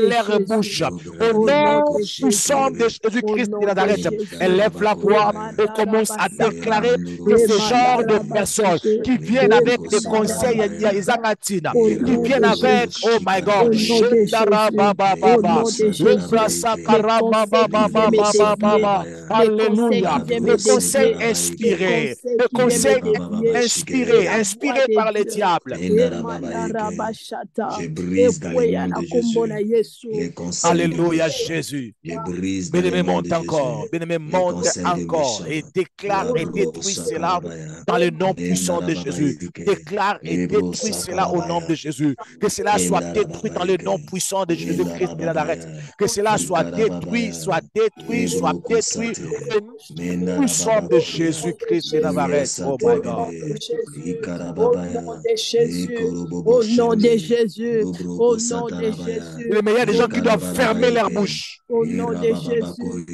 leur bouche au nom puissant de Jésus-Christ de Nazareth. Élève la voix et commence à déclarer que ce genre de personnes qui viennent avec des conseils qui viennent avec, oh my God, alléluia, des conseils inspirés, des conseils inspirés par le diable. Je brise dans le nom de Jésus. Les conseils Alléluia, Jésus. Bien-aimé, monte encore. Bien-aimé, monte encore. Et déclare et détruis cela dans le nom puissant de Jésus. Déclare et détruis cela au nom de Jésus. Que cela soit détruit dans le nom puissant de Jésus-Christ de Nazareth. Que cela soit détruit, soit détruit, soit détruit au nom puissant de Jésus-Christ de Nazareth. Oh my God. Au nom de Jésus. Au nom de Jésus. Le meilleur des gens qui doivent fermer leur bouche. Au nom de Jésus.